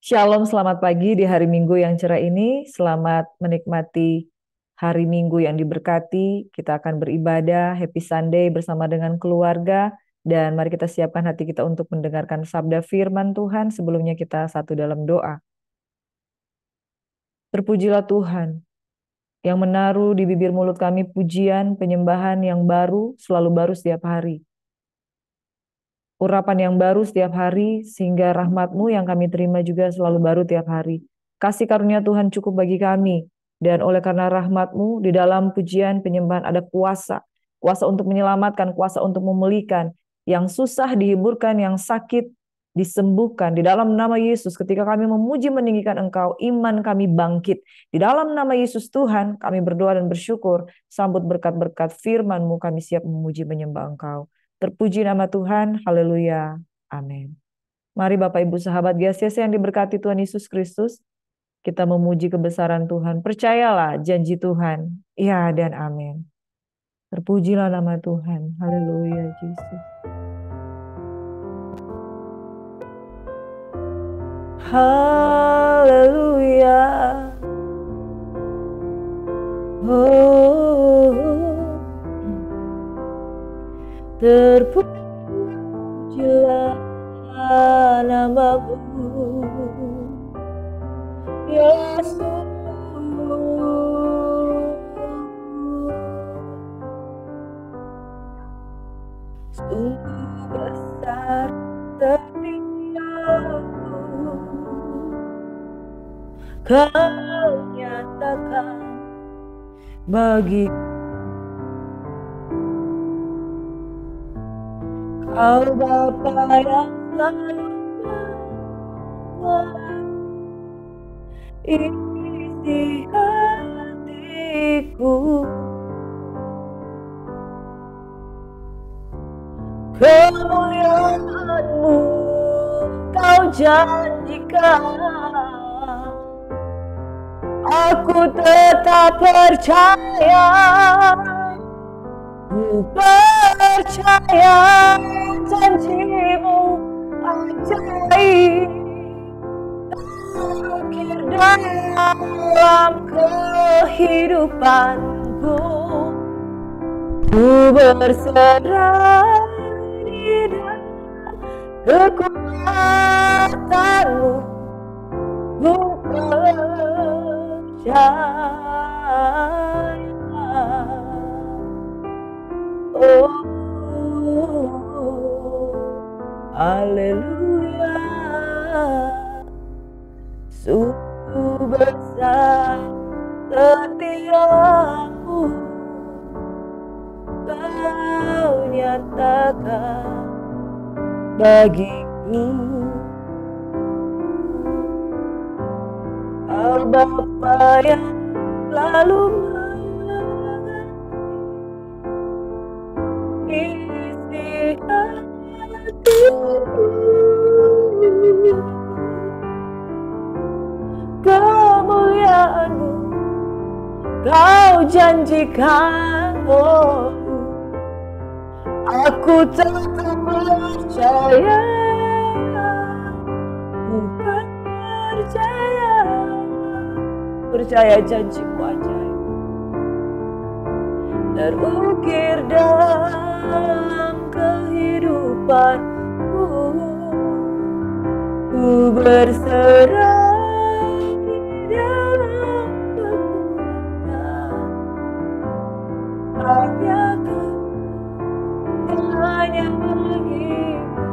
Shalom, selamat pagi di hari Minggu yang cerah ini. Selamat menikmati hari Minggu yang diberkati. Kita akan beribadah, happy Sunday bersama dengan keluarga. Dan mari kita siapkan hati kita untuk mendengarkan sabda firman Tuhan. Sebelumnya kita satu dalam doa. Terpujilah Tuhan yang menaruh di bibir mulut kami pujian, penyembahan yang baru, selalu baru setiap hari. Urapan yang baru setiap hari, sehingga rahmat-Mu yang kami terima juga selalu baru tiap hari. Kasih karunia Tuhan cukup bagi kami, dan oleh karena rahmat-Mu, di dalam pujian penyembahan ada kuasa. Kuasa untuk menyelamatkan, kuasa untuk memulihkan, yang susah dihiburkan, yang sakit disembuhkan. Di dalam nama Yesus, ketika kami memuji meninggikan Engkau, iman kami bangkit. Di dalam nama Yesus Tuhan, kami berdoa dan bersyukur, sambut berkat-berkat firman-Mu, kami siap memuji menyembah Engkau. Terpuji nama Tuhan, haleluya, amin. Mari Bapak Ibu sahabat GCC yang diberkati Tuhan Yesus Kristus, kita memuji kebesaran Tuhan. Percayalah janji Tuhan, ya dan amin. Terpujilah nama Tuhan, haleluya Yesus. Haleluya. Oh, terpujilah namamu, Yesus. Sungguh besar setiamu, Kau nyatakan bagi Kau Bapa yang selalu isi hatiku. Kemuliaan-Mu Kau janjikan, aku tetap percaya. Ku percaya janji-Mu ajaib, terukir dalam kehidupanku. Ku berserah di dalam kekuatan-Mu, ku percaya. Oh, haleluya. Sungguh besar setiamu, Kau nyatakan bagiku. Kau Bapa yang selalu isi hatiku. Kemuliaan-Mu Kau janjikan, oh, aku tetap percaya. Ku percaya janji-Mu ajaib, terukir dalam kehidupanku. Ku berserah di dalam kekuatan, hanya Kau, hanya bagiku.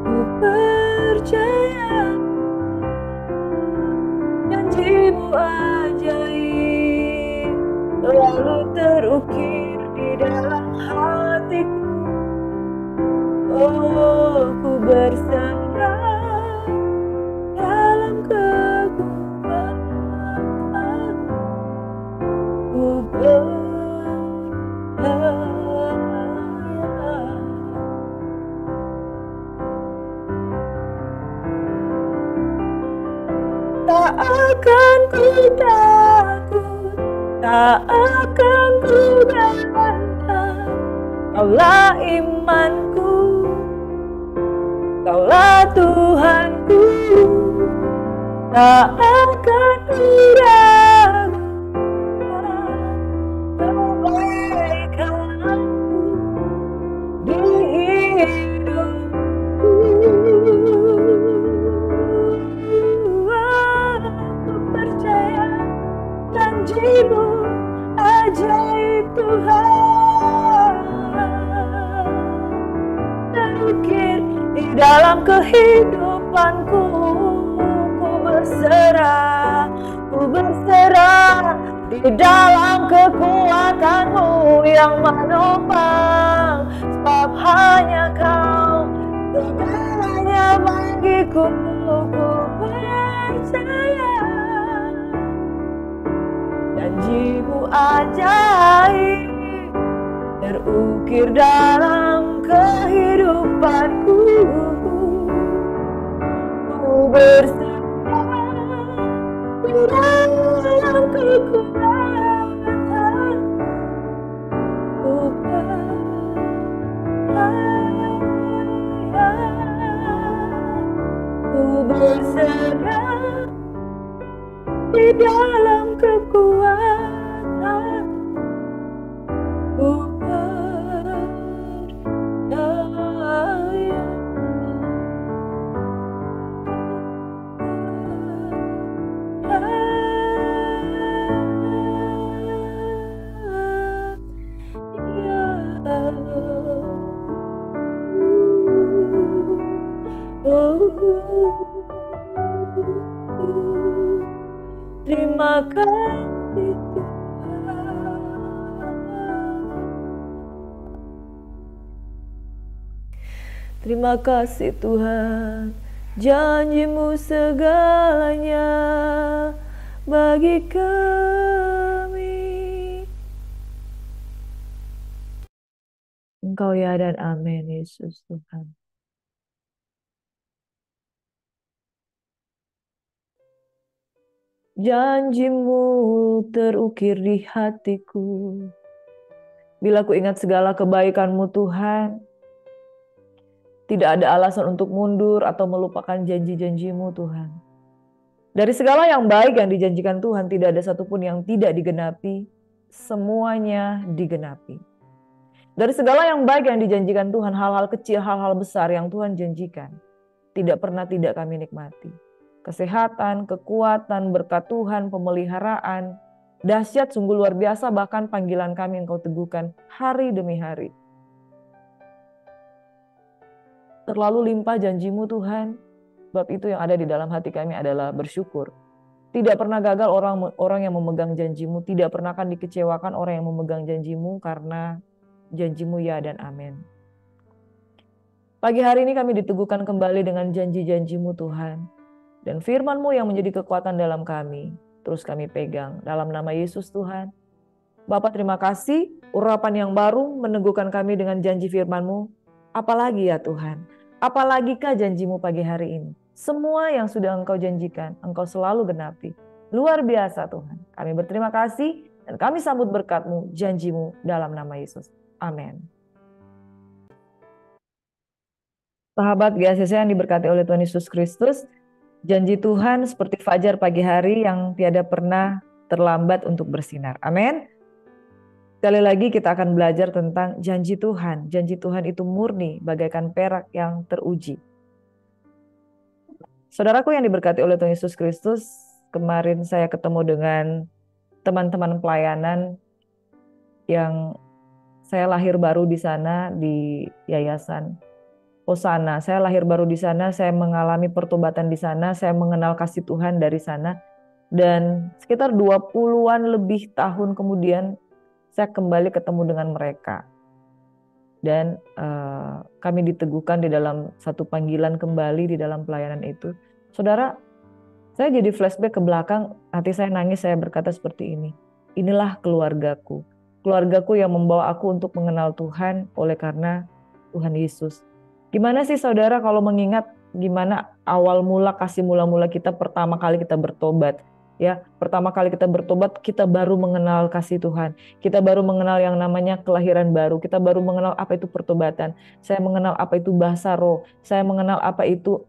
Ku percaya janji-Mu ajaib, selalu terukir di dalam hatiku. Oh, ku berserah dalam kekuatan, ku percaya. Tak akan ku takut, tak akan ku bantah. Kaulah imanku, Kaulah Tuhanku, tak akan ragu kebaikan-Mu di hidupku. Aku percaya janji-Mu ajaib Tuhan, terukir di dalam kehidupanku. Ku berserah di dalam kekuatan-Mu yang menopang, sebab hanya Kau segalanya bagiku. Ku percaya janji-Mu ajaib terukir dalam kehidupanku. Ku berserah di dalam kekuatan, ku percaya, ku berserah di dalam kekuatan, ku percaya. Terima kasih Tuhan. Terima kasih Tuhan, janji-Mu segalanya bagi kami. Engkau ya dan amin, Yesus Tuhan. Janji-Mu terukir di hatiku. Bila ku ingat segala kebaikan-Mu Tuhan, tidak ada alasan untuk mundur atau melupakan janji-janji-Mu Tuhan. Dari segala yang baik yang dijanjikan Tuhan, tidak ada satupun yang tidak digenapi. Semuanya digenapi. Dari segala yang baik yang dijanjikan Tuhan, hal-hal kecil, hal-hal besar yang Tuhan janjikan, tidak pernah tidak kami nikmati. Kesehatan, kekuatan, berkat Tuhan, pemeliharaan, dahsyat sungguh luar biasa, bahkan panggilan kami Engkau teguhkan hari demi hari. Terlalu limpah janji-Mu Tuhan, sebab itu yang ada di dalam hati kami adalah bersyukur. Tidak pernah gagal orang yang memegang janji-Mu, tidak pernah akan dikecewakan orang yang memegang janji-Mu, karena janji-Mu ya dan amin. Pagi hari ini kami diteguhkan kembali dengan janji-janji-Mu Tuhan. Dan firman-Mu yang menjadi kekuatan dalam kami, terus kami pegang dalam nama Yesus Tuhan. Bapa terima kasih, urapan yang baru meneguhkan kami dengan janji firman-Mu. Apalagi ya Tuhan, apalagikah janji-Mu pagi hari ini? Semua yang sudah Engkau janjikan, Engkau selalu genapi. Luar biasa Tuhan. Kami berterima kasih dan kami sambut berkat-Mu, janji-Mu dalam nama Yesus. Amin. Sahabat GACC yang diberkati oleh Tuhan Yesus Kristus, janji Tuhan seperti fajar pagi hari yang tiada pernah terlambat untuk bersinar. Amin. Sekali lagi kita akan belajar tentang janji Tuhan. Janji Tuhan itu murni bagaikan perak yang teruji. Saudaraku yang diberkati oleh Tuhan Yesus Kristus, kemarin saya ketemu dengan teman-teman pelayanan yang saya lahir baru di sana di Yayasan Hosana. Saya lahir baru di sana, saya mengalami pertobatan di sana, saya mengenal kasih Tuhan dari sana. Dan sekitar 20-an lebih tahun kemudian saya kembali ketemu dengan mereka. Dan kami diteguhkan di dalam satu panggilan kembali di dalam pelayanan itu. Saudara, saya jadi flashback ke belakang, hati saya nangis, saya berkata seperti ini. Inilah keluargaku. Keluargaku yang membawa aku untuk mengenal Tuhan oleh karena Tuhan Yesus. Gimana sih saudara kalau mengingat gimana awal mula kasih mula-mula kita pertama kali kita bertobat. Ya, pertama kali kita bertobat, kita baru mengenal kasih Tuhan. Kita baru mengenal yang namanya kelahiran baru. Kita baru mengenal apa itu pertobatan. Saya mengenal apa itu bahasa roh. Saya mengenal apa itu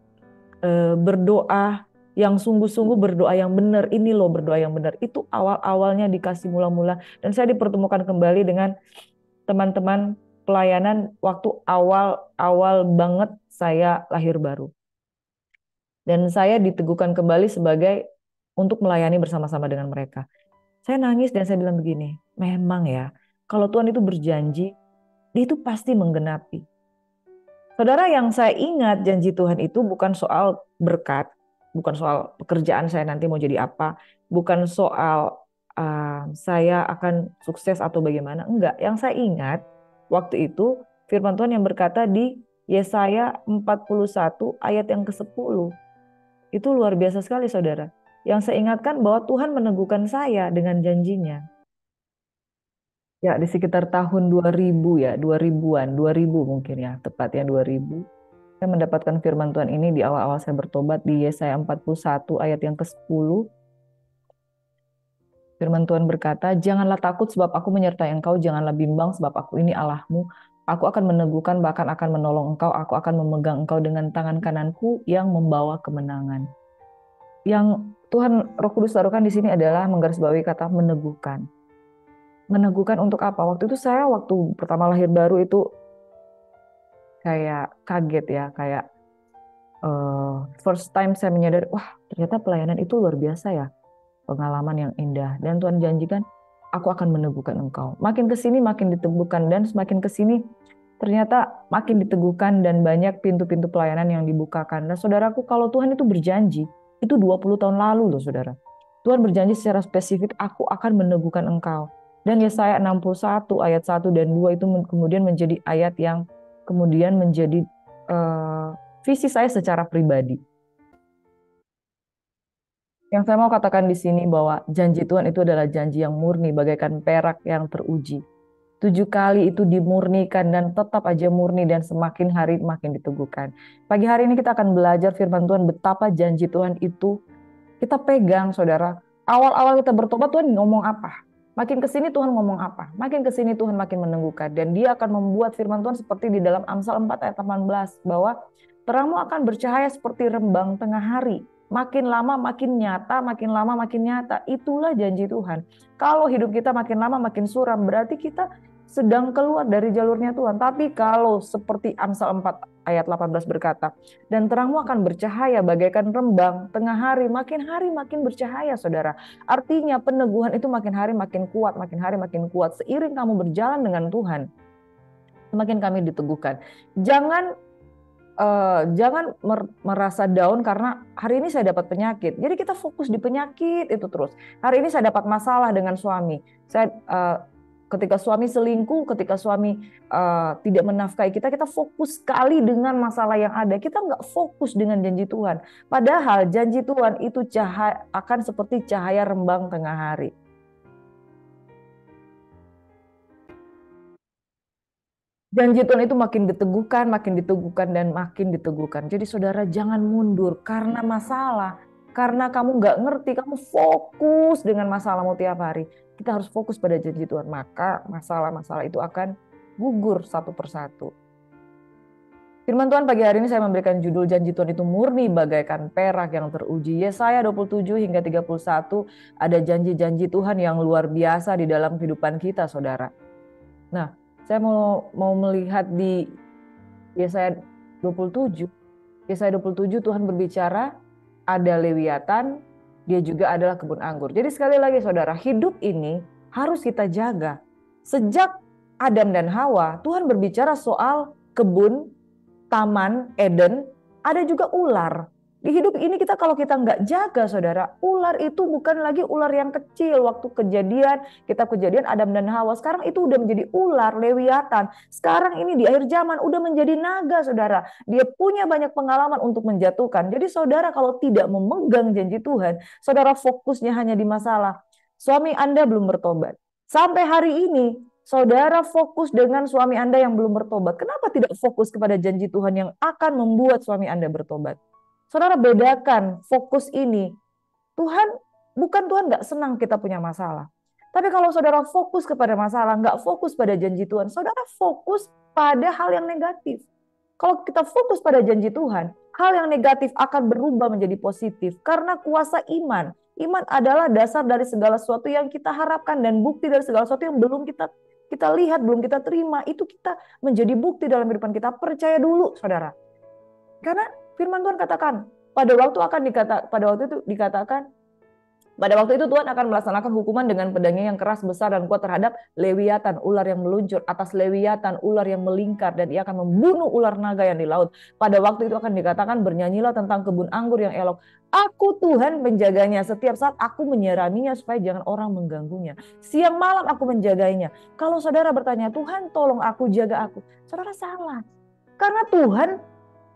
berdoa yang sungguh-sungguh, berdoa yang benar. Ini loh berdoa yang benar. Itu awal-awalnya dikasih mula-mula. Dan saya dipertemukan kembali dengan teman-teman pelayanan waktu awal-awal banget saya lahir baru. Dan saya diteguhkan kembali sebagai untuk melayani bersama-sama dengan mereka. Saya nangis dan saya bilang begini, memang ya, kalau Tuhan itu berjanji, dia itu pasti menggenapi. Saudara, yang saya ingat janji Tuhan itu bukan soal berkat, bukan soal pekerjaan saya nanti mau jadi apa, bukan soal saya akan sukses atau bagaimana. Enggak, yang saya ingat waktu itu firman Tuhan yang berkata di Yesaya 41 ayat yang ke-10. Itu luar biasa sekali saudara. Yang saya ingatkan bahwa Tuhan meneguhkan saya dengan janjinya. Ya di sekitar tahun 2000 ya, 2000-an, 2000 mungkin ya, tepatnya 2000. Saya mendapatkan firman Tuhan ini di awal-awal saya bertobat di Yesaya 41 ayat yang ke-10. Firman Tuhan berkata, janganlah takut sebab aku menyertai engkau, janganlah bimbang sebab aku ini Allahmu. Aku akan meneguhkan bahkan akan menolong engkau, aku akan memegang engkau dengan tangan kananku yang membawa kemenangan. Yang Tuhan Roh Kudus taruhkan di sini adalah menggarisbawahi kata meneguhkan. Meneguhkan untuk apa? Waktu itu saya waktu pertama lahir baru itu kayak kaget ya, kayak first time saya menyadari, wah ternyata pelayanan itu luar biasa ya, pengalaman yang indah. Dan Tuhan janjikan, aku akan meneguhkan engkau. Makin kesini makin diteguhkan dan semakin kesini ternyata makin diteguhkan dan banyak pintu-pintu pelayanan yang dibukakan. Dan saudaraku, kalau Tuhan itu berjanji, itu 20 tahun lalu loh saudara. Tuhan berjanji secara spesifik, aku akan meneguhkan engkau. Dan Yesaya 61 ayat 1 dan 2 itu kemudian menjadi ayat yang kemudian menjadi visi saya secara pribadi. Yang saya mau katakan di sini bahwa janji Tuhan itu adalah janji yang murni bagaikan perak yang teruji. 7 kali itu dimurnikan dan tetap aja murni dan semakin hari makin diteguhkan. Pagi hari ini kita akan belajar firman Tuhan betapa janji Tuhan itu kita pegang saudara. Awal-awal kita bertobat Tuhan ngomong apa? Makin kesini Tuhan ngomong apa? Makin kesini Tuhan makin meneguhkan. Dan dia akan membuat firman Tuhan seperti di dalam Amsal 4 ayat 18. Bahwa terangmu akan bercahaya seperti rembang tengah hari. Makin lama makin nyata, makin lama makin nyata. Itulah janji Tuhan. Kalau hidup kita makin lama makin suram, berarti kita sedang keluar dari jalurnya Tuhan. Tapi kalau seperti Amsal 4 ayat 18 berkata, dan terangmu akan bercahaya bagaikan rembang tengah hari makin bercahaya saudara. Artinya peneguhan itu makin hari makin kuat, makin hari makin kuat. Seiring kamu berjalan dengan Tuhan, semakin kami diteguhkan. Jangan merasa down karena hari ini saya dapat penyakit. Jadi kita fokus di penyakit itu terus. Hari ini saya dapat masalah dengan suami. Ketika suami selingkuh, ketika suami tidak menafkahi kita, kita fokus sekali dengan masalah yang ada. Kita nggak fokus dengan janji Tuhan. Padahal janji Tuhan itu akan seperti cahaya rembang tengah hari. Janji Tuhan itu makin diteguhkan dan makin diteguhkan. Jadi saudara jangan mundur karena masalah. Karena kamu nggak ngerti, kamu fokus dengan masalahmu tiap hari. Kita harus fokus pada janji Tuhan. Maka masalah-masalah itu akan gugur satu persatu. Firman Tuhan pagi hari ini saya memberikan judul janji Tuhan itu murni bagaikan perak yang teruji. Yesaya 27 hingga 31 ada janji-janji Tuhan yang luar biasa di dalam kehidupan kita saudara. Nah, saya mau melihat di Yesaya 27. Yesaya 27 Tuhan berbicara ada Lewiatan, dia juga adalah kebun anggur. Jadi sekali lagi saudara, hidup ini harus kita jaga. Sejak Adam dan Hawa, Tuhan berbicara soal kebun, taman, Eden, ada juga ular. Di hidup ini kalau kita nggak jaga saudara, ular itu bukan lagi ular yang kecil. Waktu kitab kejadian Adam dan Hawa, sekarang itu udah menjadi ular, Lewiatan. Sekarang ini di akhir zaman udah menjadi naga saudara. Dia punya banyak pengalaman untuk menjatuhkan. Jadi saudara kalau tidak memegang janji Tuhan, saudara fokusnya hanya di masalah. Suami Anda belum bertobat. Sampai hari ini, saudara fokus dengan suami Anda yang belum bertobat. Kenapa tidak fokus kepada janji Tuhan yang akan membuat suami Anda bertobat? Saudara bedakan fokus ini. Tuhan Bukan Tuhan nggak senang kita punya masalah. Tapi kalau saudara fokus kepada masalah, nggak fokus pada janji Tuhan, saudara fokus pada hal yang negatif. Kalau kita fokus pada janji Tuhan, hal yang negatif akan berubah menjadi positif. Karena kuasa iman. Iman adalah dasar dari segala sesuatu yang kita harapkan dan bukti dari segala sesuatu yang belum kita lihat, belum kita terima. Itu kita menjadi bukti dalam kehidupan kita. Percaya dulu, saudara. Karena firman Tuhan katakan, pada waktu itu Tuhan akan melaksanakan hukuman dengan pedangnya yang keras, besar, dan kuat terhadap Lewiatan, ular yang meluncur atas Lewiatan, ular yang melingkar, dan ia akan membunuh ular naga yang di laut. Pada waktu itu akan dikatakan, bernyanyilah tentang kebun anggur yang elok. Aku Tuhan penjaganya, setiap saat aku menyiraminya supaya jangan orang mengganggunya. Siang malam aku menjaganya. Kalau saudara bertanya, Tuhan tolong aku, jaga aku. Saudara salah. Karena Tuhan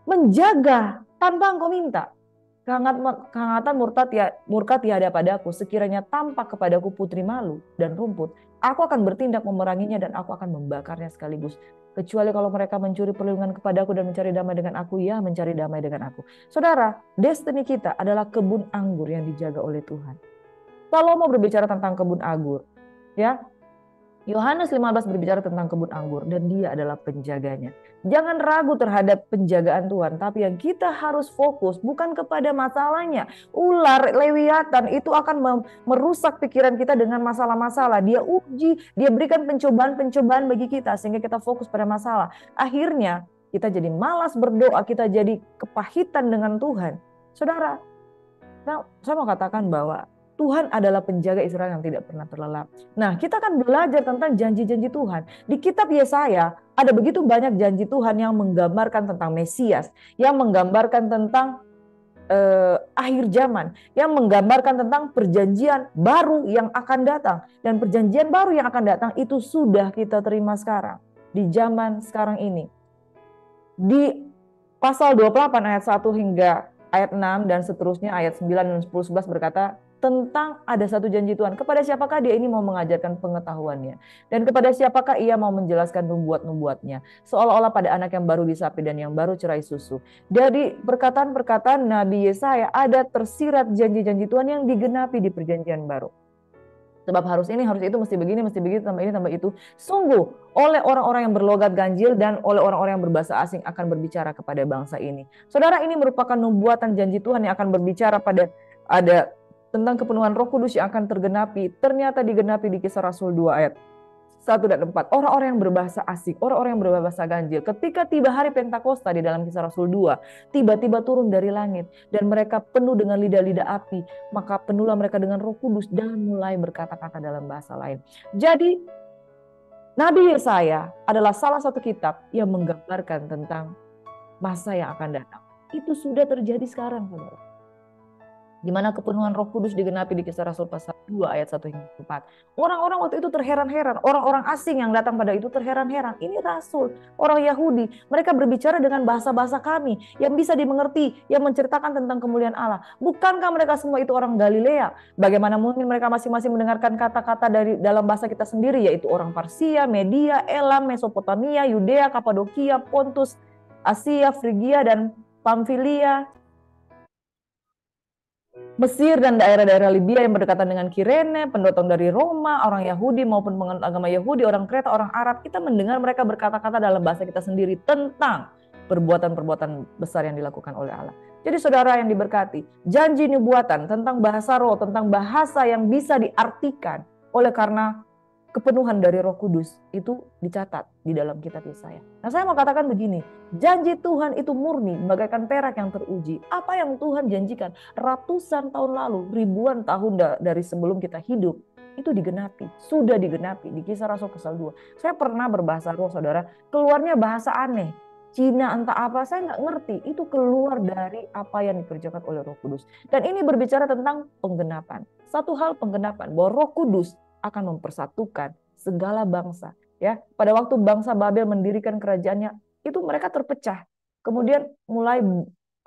menjaga tanpa engkau minta. Kehangatan murka tiada padaku, sekiranya tampak kepadaku putri malu dan rumput, aku akan bertindak memeranginya dan aku akan membakarnya sekaligus. Kecuali kalau mereka mencuri perlindungan kepadaku dan mencari damai dengan aku, ya mencari damai dengan aku. Saudara, destiny kita adalah kebun anggur yang dijaga oleh Tuhan. Kalau mau berbicara tentang kebun anggur, ya, Yohanes 15 berbicara tentang kebun anggur dan dia adalah penjaganya. Jangan ragu terhadap penjagaan Tuhan, tapi yang kita harus fokus bukan kepada masalahnya. Ular, Lewiatan itu akan merusak pikiran kita dengan masalah-masalah. Dia uji, dia berikan pencobaan-pencobaan bagi kita sehingga kita fokus pada masalah. Akhirnya kita jadi malas berdoa, kita jadi kepahitan dengan Tuhan. Saudara, saya mau katakan bahwa Tuhan adalah penjaga Israel yang tidak pernah terlelap. Nah, kita akan belajar tentang janji-janji Tuhan. Di kitab Yesaya ada begitu banyak janji Tuhan yang menggambarkan tentang Mesias, yang menggambarkan tentang akhir zaman, yang menggambarkan tentang perjanjian baru yang akan datang. Dan perjanjian baru yang akan datang itu sudah kita terima sekarang, di zaman sekarang ini. Di pasal 28 ayat 1 hingga ayat 6 dan seterusnya ayat 9 dan 10, 11 berkata, tentang ada satu janji Tuhan. Kepada siapakah dia ini mau mengajarkan pengetahuannya? Dan kepada siapakah ia mau menjelaskan nubuat-nubuatnya? Seolah-olah pada anak yang baru disapi dan yang baru cerai susu. Dari perkataan-perkataan Nabi Yesaya ada tersirat janji-janji Tuhan yang digenapi di perjanjian baru. Sebab harus ini, harus itu, mesti begini, mesti begitu, tambah ini, tambah itu. Sungguh oleh orang-orang yang berlogat ganjil dan oleh orang-orang yang berbahasa asing akan berbicara kepada bangsa ini. Saudara, ini merupakan nubuatan janji Tuhan yang akan berbicara pada ada tentang kepenuhan Roh Kudus yang akan tergenapi. Ternyata digenapi di Kisah Rasul 2 ayat 1 dan 4. Orang-orang yang berbahasa asing, orang-orang yang berbahasa ganjil. Ketika tiba hari Pentakosta di dalam Kisah Rasul 2, tiba-tiba turun dari langit dan mereka penuh dengan lidah-lidah api. Maka penuhlah mereka dengan Roh Kudus dan mulai berkata-kata dalam bahasa lain. Jadi Nabi Yesaya adalah salah satu kitab yang menggambarkan tentang masa yang akan datang. Itu sudah terjadi sekarang, saudara. Di mana kepenuhan Roh Kudus digenapi di Kisah Rasul pasal 2 ayat 1 hingga 4. Orang-orang waktu itu terheran-heran, orang-orang asing yang datang pada itu terheran-heran. Ini rasul, orang Yahudi, mereka berbicara dengan bahasa-bahasa kami yang bisa dimengerti, yang menceritakan tentang kemuliaan Allah. Bukankah mereka semua itu orang Galilea? Bagaimana mungkin mereka masing-masing mendengarkan kata-kata dari dalam bahasa kita sendiri, yaitu orang Parsia, Media, Elam, Mesopotamia, Yudea, Kapadokia, Pontus, Asia, Frigia, dan Pamfilia, Mesir dan daerah-daerah Libya yang berdekatan dengan Kirene, pendotong dari Roma, orang Yahudi maupun penganut agama Yahudi, orang Kreta, orang Arab. Kita mendengar mereka berkata-kata dalam bahasa kita sendiri tentang perbuatan-perbuatan besar yang dilakukan oleh Allah. Jadi saudara yang diberkati, janji nubuatan tentang bahasa roh, tentang bahasa yang bisa diartikan oleh karena kepenuhan dari Roh Kudus itu dicatat di dalam kitab Yesaya. Nah, saya mau katakan begini, janji Tuhan itu murni bagaikan perak yang teruji. Apa yang Tuhan janjikan ratusan tahun lalu, ribuan tahun dari sebelum kita hidup, itu digenapi, sudah digenapi di Kisah Rasul pasal 2. Saya pernah berbahasa roh, saudara, keluarnya bahasa aneh. Cina entah apa, saya nggak ngerti. Itu keluar dari apa yang dikerjakan oleh Roh Kudus. Dan ini berbicara tentang penggenapan. Satu hal penggenapan, bahwa Roh Kudus akan mempersatukan segala bangsa. Ya, pada waktu bangsa Babel mendirikan kerajaannya, itu mereka terpecah. Kemudian mulai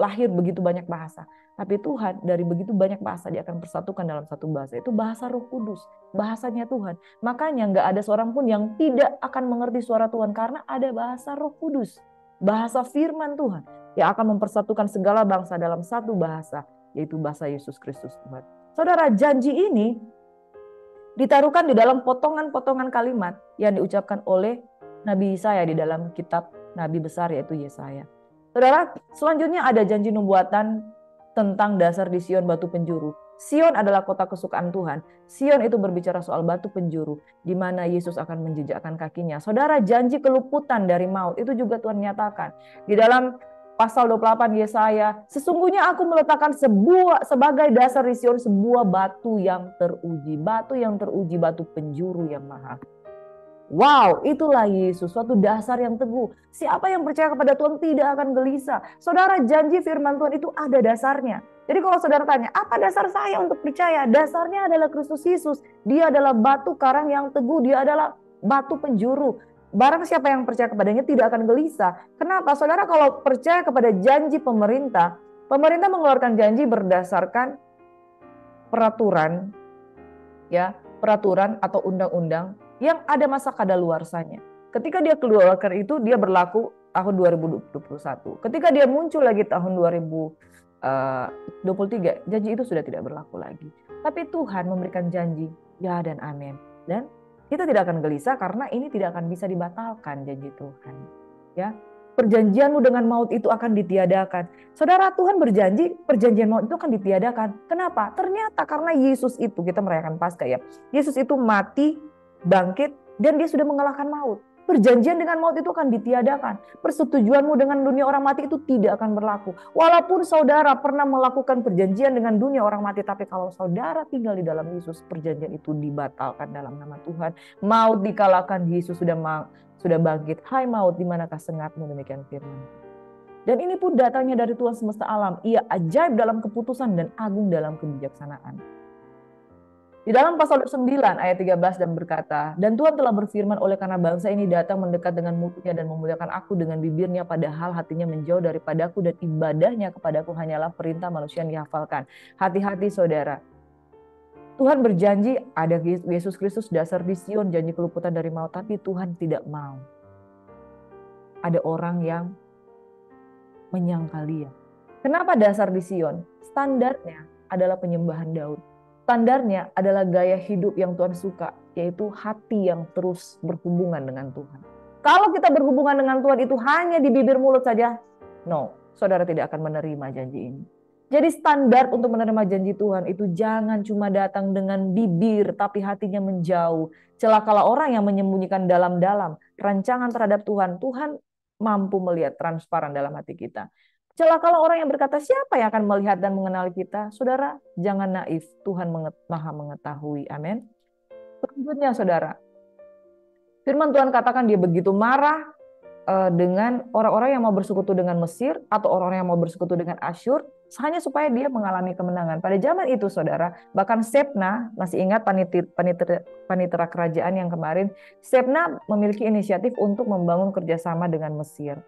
lahir begitu banyak bahasa. Tapi Tuhan dari begitu banyak bahasa dia akan persatukan dalam satu bahasa. Itu bahasa Roh Kudus, bahasanya Tuhan. Makanya nggak ada seorang pun yang tidak akan mengerti suara Tuhan karena ada bahasa Roh Kudus, bahasa firman Tuhan yang akan mempersatukan segala bangsa dalam satu bahasa, yaitu bahasa Yesus Kristus, Tuhan. Saudara, janji ini ditaruhkan di dalam potongan-potongan kalimat yang diucapkan oleh Nabi Yesaya di dalam kitab Nabi besar yaitu Yesaya. Saudara, selanjutnya ada janji nubuatan tentang dasar di Sion batu penjuru. Sion adalah kota kesukaan Tuhan. Sion itu berbicara soal batu penjuru di mana Yesus akan menjejakkan kakinya. Saudara, janji keluputan dari maut itu juga Tuhan nyatakan. Di dalam pasal 28 Yesaya, sesungguhnya aku meletakkan sebagai dasar di Sion sebuah batu yang teruji. Batu yang teruji, batu penjuru yang mahal. Wow, itulah Yesus, suatu dasar yang teguh. Siapa yang percaya kepada Tuhan tidak akan gelisah. Saudara, janji firman Tuhan itu ada dasarnya. Jadi kalau saudara tanya, apa dasar saya untuk percaya? Dasarnya adalah Kristus Yesus. Dia adalah batu karang yang teguh, dia adalah batu penjuru. Barang siapa yang percaya kepadanya tidak akan gelisah. Kenapa? Saudara, kalau percaya kepada janji pemerintah, pemerintah mengeluarkan janji berdasarkan peraturan, ya, peraturan atau undang-undang yang ada masa kadaluarsanya. Ketika dia keluarkan itu, dia berlaku tahun 2021. Ketika dia muncul lagi tahun 2023, janji itu sudah tidak berlaku lagi. Tapi Tuhan memberikan janji, ya dan amin. Dan kita tidak akan gelisah karena ini tidak akan bisa dibatalkan janji Tuhan. Ya, perjanjianmu dengan maut itu akan ditiadakan. Saudara, Tuhan berjanji perjanjian maut itu akan ditiadakan. Kenapa? Ternyata karena Yesus itu, kita merayakan Paskah ya. Yesus itu mati, bangkit, dan dia sudah mengalahkan maut. Perjanjian dengan maut itu akan ditiadakan. Persetujuanmu dengan dunia orang mati itu tidak akan berlaku. Walaupun saudara pernah melakukan perjanjian dengan dunia orang mati, tapi kalau saudara tinggal di dalam Yesus, perjanjian itu dibatalkan dalam nama Tuhan. Maut dikalahkan, Yesus sudah bangkit. Hai maut, di manakah sengatmu? Demikian firman. Dan ini pun datangnya dari Tuhan semesta alam. Ia ajaib dalam keputusan dan agung dalam kebijaksanaan. Di dalam pasal 9 ayat 13 dan berkata, dan Tuhan telah berfirman, oleh karena bangsa ini datang mendekat dengan mutunya dan memuliakan aku dengan bibirnya, padahal hatinya menjauh daripadaku dan ibadahnya kepadaku hanyalah perintah manusia yang dihafalkan. Hati-hati saudara. Tuhan berjanji ada Yesus Kristus dasar di Sion, janji keluputan dari maut, tapi Tuhan tidak mau. Ada orang yang menyangkal dia. Kenapa dasar di Sion? Standarnya adalah penyembahan Daud. Standarnya adalah gaya hidup yang Tuhan suka, yaitu hati yang terus berhubungan dengan Tuhan. Kalau kita berhubungan dengan Tuhan itu hanya di bibir mulut saja, no, saudara tidak akan menerima janji ini. Jadi standar untuk menerima janji Tuhan itu jangan cuma datang dengan bibir, tapi hatinya menjauh. Celakalah orang yang menyembunyikan dalam-dalam rancangan terhadap Tuhan. Tuhan mampu melihat transparan dalam hati kita. Celakalah orang yang berkata, siapa yang akan melihat dan mengenal kita? Saudara, jangan naif. Tuhan maha mengetahui. Amin. Selanjutnya, saudara. Firman Tuhan katakan dia begitu marah dengan orang-orang yang mau bersekutu dengan Mesir atau orang-orang yang mau bersekutu dengan Asyur, hanya supaya dia mengalami kemenangan. Pada zaman itu, saudara, bahkan Shebna, masih ingat panitera kerajaan yang kemarin, Shebna memiliki inisiatif untuk membangun kerjasama dengan Mesir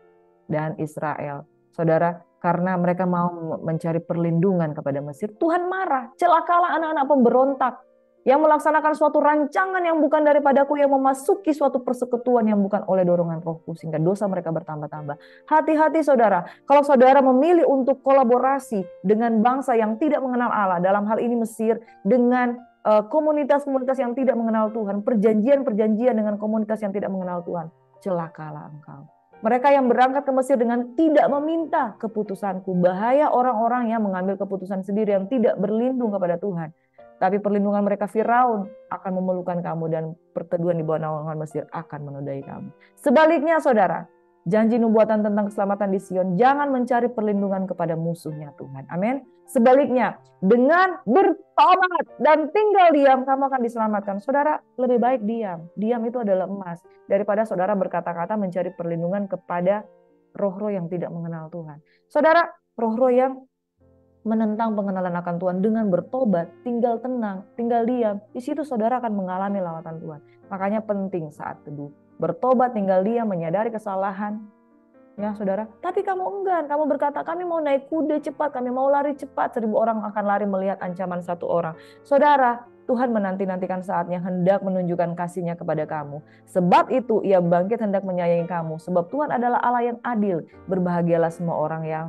dan Israel. Saudara, karena mereka mau mencari perlindungan kepada Mesir, Tuhan marah. Celakalah anak-anak pemberontak yang melaksanakan suatu rancangan yang bukan daripadaku, yang memasuki suatu persekutuan yang bukan oleh dorongan rohku, sehingga dosa mereka bertambah-tambah. Hati-hati saudara, kalau saudara memilih untuk kolaborasi dengan bangsa yang tidak mengenal Allah, dalam hal ini Mesir, dengan komunitas-komunitas yang tidak mengenal Tuhan, perjanjian-perjanjian dengan komunitas yang tidak mengenal Tuhan, celakalah engkau. Mereka yang berangkat ke Mesir dengan tidak meminta keputusanku. Bahaya orang-orang yang mengambil keputusan sendiri yang tidak berlindung kepada Tuhan. Tapi perlindungan mereka Firaun akan memelukkan kamu dan perteduhan di bawah naungan Mesir akan menodai kamu. Sebaliknya saudara, janji nubuatan tentang keselamatan di Sion, jangan mencari perlindungan kepada musuhnya Tuhan. Amin. Sebaliknya, dengan bertobat dan tinggal diam, kamu akan diselamatkan. Saudara, lebih baik diam. Diam itu adalah emas. Daripada saudara berkata-kata mencari perlindungan kepada roh-roh yang tidak mengenal Tuhan. Saudara, roh-roh yang menentang pengenalan akan Tuhan, dengan bertobat, tinggal tenang, tinggal diam, di situ saudara akan mengalami lawatan Tuhan. Makanya penting saat teduh, bertobat, tinggal diam, menyadari kesalahan, ya saudara. Tapi kamu enggan, kamu berkata kami mau naik kuda cepat, kami mau lari cepat, 1000 orang akan lari melihat ancaman 1 orang. Saudara, Tuhan menanti-nantikan saatnya hendak menunjukkan kasih-Nya kepada kamu. Sebab itu Ia bangkit hendak menyayangi kamu. Sebab Tuhan adalah Allah yang adil. Berbahagialah semua orang yang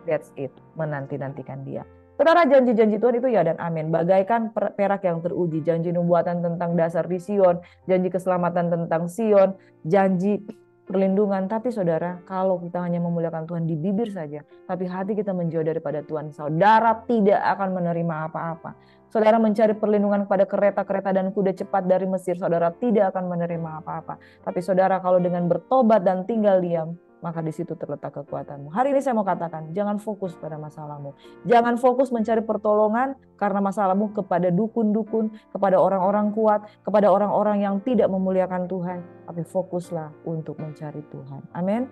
that's it, menanti-nantikan Dia. Saudara, janji-janji Tuhan itu ya dan amin. Bagaikan perak yang teruji, janji nubuatan tentang dasar di Sion, janji keselamatan tentang Sion, janji perlindungan. Tapi saudara, kalau kita hanya memuliakan Tuhan di bibir saja, tapi hati kita menjauh daripada Tuhan, saudara tidak akan menerima apa-apa. Saudara mencari perlindungan kepada kereta-kereta dan kuda cepat dari Mesir, saudara tidak akan menerima apa-apa. Tapi saudara, kalau dengan bertobat dan tinggal diam, maka di situ terletak kekuatanmu. Hari ini saya mau katakan, jangan fokus pada masalahmu. Jangan fokus mencari pertolongan karena masalahmu kepada dukun-dukun, kepada orang-orang kuat, kepada orang-orang yang tidak memuliakan Tuhan. Tapi fokuslah untuk mencari Tuhan. Amin.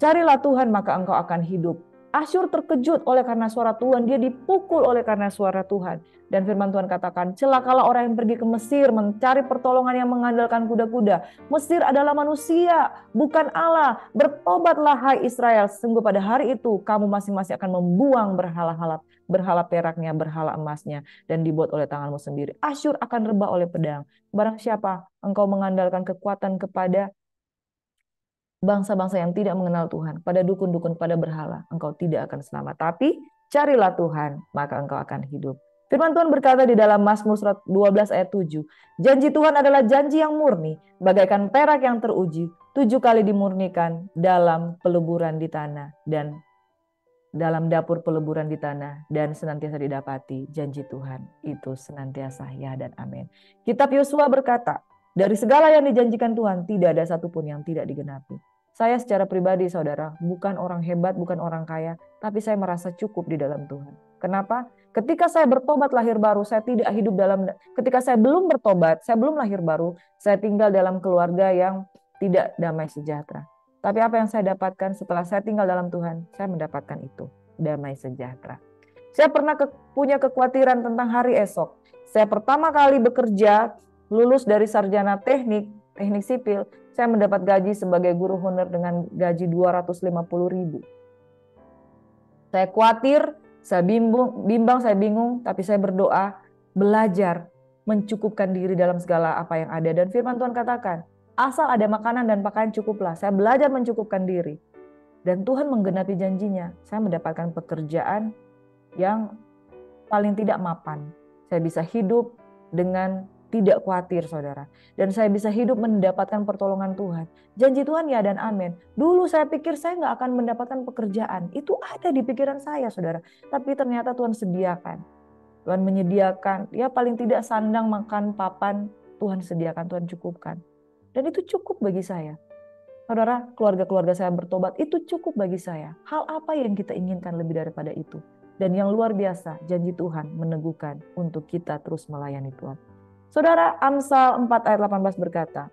Carilah Tuhan maka engkau akan hidup. Asyur terkejut oleh karena suara Tuhan. Dia dipukul oleh karena suara Tuhan. Dan firman Tuhan katakan, celakalah orang yang pergi ke Mesir mencari pertolongan yang mengandalkan kuda-kuda. Mesir adalah manusia, bukan Allah. Bertobatlah hai Israel. Sungguh pada hari itu kamu masing-masing akan membuang berhala peraknya, berhala emasnya, dan dibuat oleh tanganmu sendiri. Asyur akan rebah oleh pedang. Barang siapa engkau mengandalkan kekuatan kepada bangsa-bangsa yang tidak mengenal Tuhan, pada dukun-dukun, pada berhala, engkau tidak akan selamat. Tapi carilah Tuhan, maka engkau akan hidup. Firman Tuhan berkata di dalam Mazmur 12 ayat 7, janji Tuhan adalah janji yang murni, bagaikan perak yang teruji, 7 kali dimurnikan dalam peleburan di tanah dan dalam dapur peleburan di tanah, dan senantiasa didapati janji Tuhan itu senantiasa ya dan amin. Kitab Yosua berkata, dari segala yang dijanjikan Tuhan tidak ada satupun yang tidak digenapi. Saya secara pribadi saudara, bukan orang hebat, bukan orang kaya, tapi saya merasa cukup di dalam Tuhan. Kenapa? Ketika saya bertobat lahir baru, saya tidak hidup ketika saya belum bertobat, saya belum lahir baru, saya tinggal dalam keluarga yang tidak damai sejahtera. Tapi apa yang saya dapatkan setelah saya tinggal dalam Tuhan, saya mendapatkan itu, damai sejahtera. Saya pernah punya kekhawatiran tentang hari esok. Saya pertama kali bekerja, lulus dari sarjana teknik sipil, saya mendapat gaji sebagai guru honor dengan gaji 250.000. Saya khawatir, saya bimbang, saya bingung, tapi saya berdoa, belajar, mencukupkan diri dalam segala apa yang ada. Dan firman Tuhan katakan, asal ada makanan dan pakaian cukuplah. Saya belajar mencukupkan diri. Dan Tuhan menggenapi janjinya. Saya mendapatkan pekerjaan yang paling tidak mapan. Saya bisa hidup dengan tidak khawatir, saudara. Dan saya bisa hidup mendapatkan pertolongan Tuhan. Janji Tuhan ya dan amin. Dulu saya pikir saya nggak akan mendapatkan pekerjaan. Itu ada di pikiran saya, saudara. Tapi ternyata Tuhan sediakan. Tuhan menyediakan. Ya paling tidak sandang, makan, papan. Tuhan sediakan, Tuhan cukupkan. Dan itu cukup bagi saya. Saudara, keluarga-keluarga saya bertobat, itu cukup bagi saya. Hal apa yang kita inginkan lebih daripada itu? Dan yang luar biasa, janji Tuhan meneguhkan untuk kita terus melayani Tuhan. Saudara, Amsal 4 ayat 18 berkata,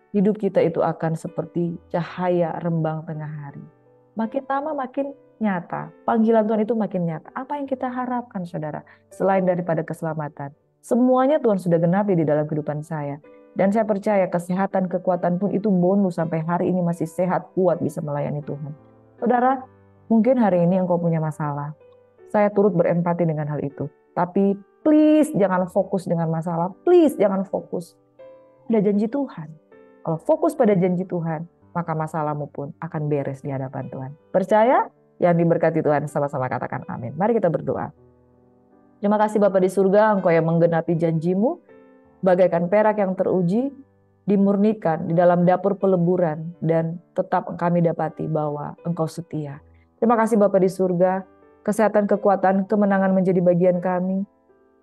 hidup kita itu akan seperti cahaya rembang tengah hari. Makin lama makin nyata. Panggilan Tuhan itu makin nyata. Apa yang kita harapkan, saudara? Selain daripada keselamatan. Semuanya Tuhan sudah genapi di dalam kehidupan saya. Dan saya percaya kesehatan, kekuatan pun itu bonus sampai hari ini masih sehat, kuat, bisa melayani Tuhan. Saudara, mungkin hari ini engkau punya masalah. Saya turut berempati dengan hal itu. Tapi please jangan fokus dengan masalah. Please jangan fokus. Ada janji Tuhan. Kalau fokus pada janji Tuhan, maka masalahmu pun akan beres di hadapan Tuhan. Percaya? Yang diberkati Tuhan, sama-sama katakan amin. Mari kita berdoa. Terima kasih Bapa di surga, Engkau yang menggenapi janjimu, bagaikan perak yang teruji, dimurnikan di dalam dapur peleburan, dan tetap kami dapati bahwa Engkau setia. Terima kasih Bapa di surga, kesehatan, kekuatan, kemenangan menjadi bagian kami.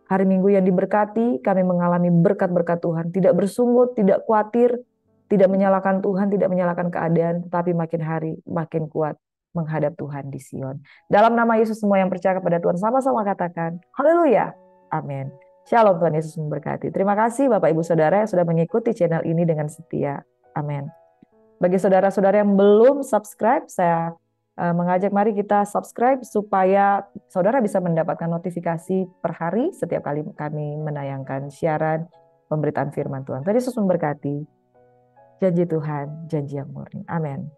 Hari Minggu yang diberkati, kami mengalami berkat-berkat Tuhan. Tidak bersungut, tidak khawatir, tidak menyalahkan Tuhan, tidak menyalahkan keadaan, tetapi makin hari makin kuat menghadap Tuhan di Sion. Dalam nama Yesus semua yang percaya kepada Tuhan sama-sama katakan, haleluya, amin. Shalom, Tuhan Yesus memberkati. Terima kasih Bapak Ibu Saudara yang sudah mengikuti channel ini dengan setia. Amin. Bagi saudara-saudara yang belum subscribe, saya mengajak mari kita subscribe supaya saudara bisa mendapatkan notifikasi per hari setiap kali kami menayangkan siaran pemberitaan firman Tuhan. Tuhan Yesus memberkati. Janji Tuhan, janji yang murni. Amin.